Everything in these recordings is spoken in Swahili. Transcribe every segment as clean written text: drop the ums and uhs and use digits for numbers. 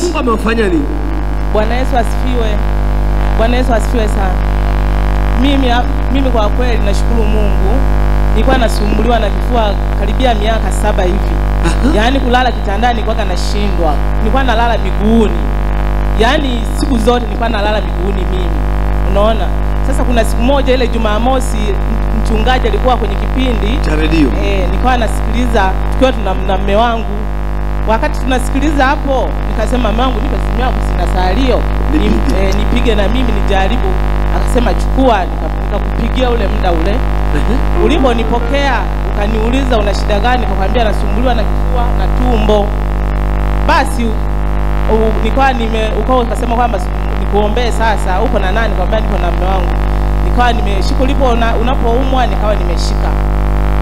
Mungu amefanya nini? Bwana Yesu asifiwe. Bwana Yesu asifiwe sana. Mimi kwa kweli nashukuru Mungu. Nilikuwa nasumbuliwa na kifua karibia miaka 7 hivi. Yaani kulala kitandani nilikuwa nashindwa. Nilikuwa nalala miguuni. Yaani siku zote nilikuwa nalala miguuni mimi. Unaona? Sasa kuna siku moja ile Jumamosi mchungaji alikuwa kwenye kipindi cha radio. Nilikuwa nasikiliza tukiwa na mume wangu. Wakati tunasikiliza hapo nikasema mama wangu nipe simu yako sina salio. Nipige na mimi nijaribu. Akasema chukua, nikakupigia ule muda ule. Uliponipokea ukaniuliza una shida gani, nikakwambia nasumbuliwa na kifua na tumbo. Basi nikawa ukasema kwamba nikuombee sasa, uko na nani? Nikamwambia niko na mume wangu. Nikawa nimeshika unapoumwa nikawa nimeshika.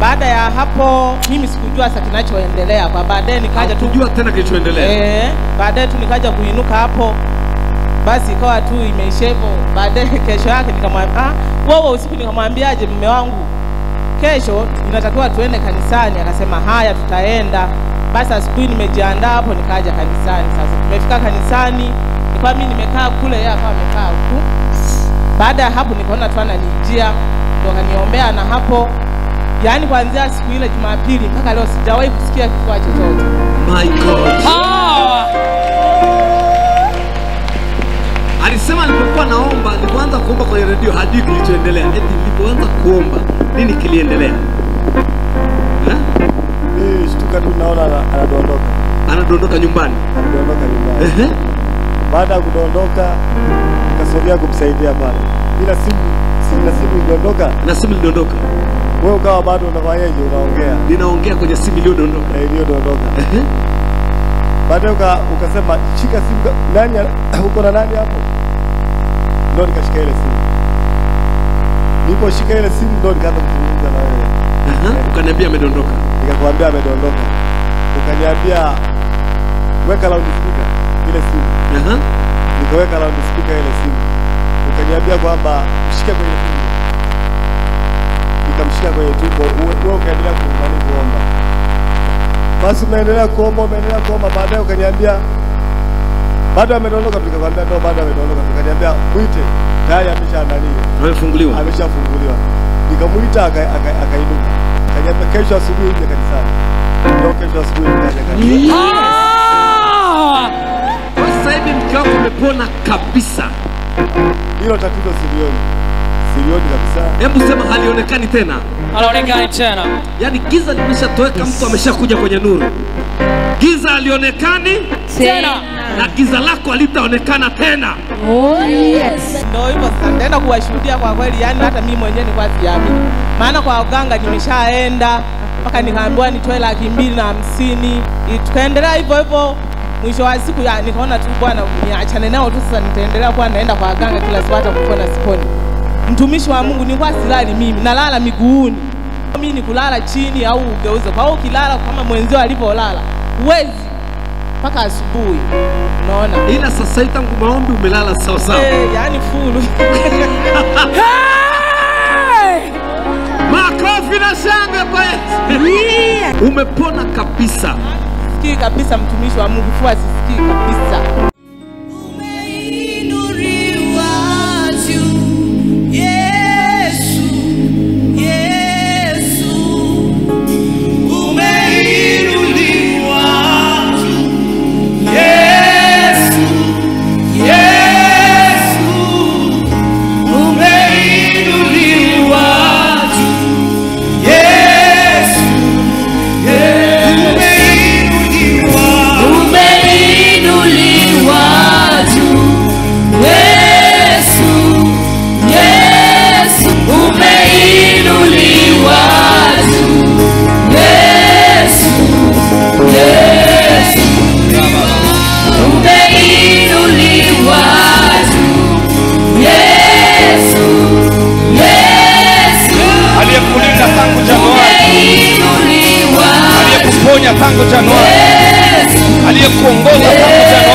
Baada ya hapo mimi sikujua sasa kinachoendelea. Kwa baadaye nikaja tu kujua tena kilichoendelea. Baadaye tu nikaja kuinuka hapo. Basi ikawa tu imeisha hivyo. Baadaye kesho yake nikamwambia wewe usiku nikamwambiaje mume wangu kesho inatakiwa tuende kanisani. Akasema haya tutaenda. Basi asubuhi nimejiandaa hapo nikaja kanisani. Sasa tumefika kanisani nilikuwa mimi nimekaa kule yeye akawa amekaa huku. Baada ya hapo nikaona tu ananijia ndio kaniombea na hapo. Yaani kuanzia siku ile Jumapili mpaka leo sijawahi kusikia kifua chochote. My God. Alisema nilipokuwa naomba, nilipoanza kuomba kwenye radio hajui kilichoendelea. Eti nilipoanza kuomba, nini kiliendelea? Shtuka tu naona anadondoka. Anadondoka nyumbani. Anadondoka nyumbani. Baada ya kudondoka, nikasogea kumsaidia pale. Bila simu ilidondoka. Na simu ilidondoka. Wewe ukawa bado unafanyaje? Unaongea. Ninaongea kwenye simu iliyodondoka. Iliyodondoka. Baadaye ukasema shika simu. Nani uko na nani hapo? Ndio nikashika ile simu. Niliposhika ile simu ndio nikaanza kuzungumza na wewe. Ukaniambia amedondoka. Nikakwambia amedondoka. Ukaniambia weka loud speaker ile simu. Nikaweka loud speaker ile simu. Ukaniambia kwamba mshike kwenye simu. Nikamshika kwenye tumbo. Wewe ukaendelea kuomba. Basi umeendelea kuomba, baadaye ukaniambia bado amedondoka. Tukakwambia ndio bado amedondoka. Tukaniambia muite, tayari amefunguliwa. Ameshafunguliwa. Nikamuita akainuka. Akaniambia kesho asubuhi uje kanisani. Ndio kesho asubuhi nikaja kanisani. Sasa hivi mke wako umepona kabisa. Hilo tatizo silioni kabisa. Hebu sema halionekani tena. Halionekani tena. Yaani giza limeshatoweka, mtu ameshakuja kwenye nuru. Giza halionekani tena. Na giza lako halitaonekana tena. Yes. Ndio hivyo sasa nitaenda kuwashuhudia kwa kweli, yani hata mimi mwenyewe nilikuwa siamini. Maana kwa uganga nimeshaenda mpaka nikaambiwa nitoe 250,000. Tukaendelea hivyo hivyo. Mwisho wa siku nikaona tu bwana niachane nao tu sasa, nitaendelea kuwa naenda kwa waganga kila siku hata kupona siponi. Mtumishi wa Mungu nilikuwa silali mimi, nalala miguuni. Mimi ni kulala chini au ugeuze. Kwa hiyo ukilala kama mwenzio alivyolala, huwezi mpaka asubuhi. Unaona? Ila sasa hivi tangu maombi umelala sawa sawa. Yaani full. Makofi na shangwe kwa Yesu. Umepona kabisa. Sikii kabisa mtumishi wa Mungu, fua sisikii kabisa. Tangu Januari, aliyekuongoza tangu Januari.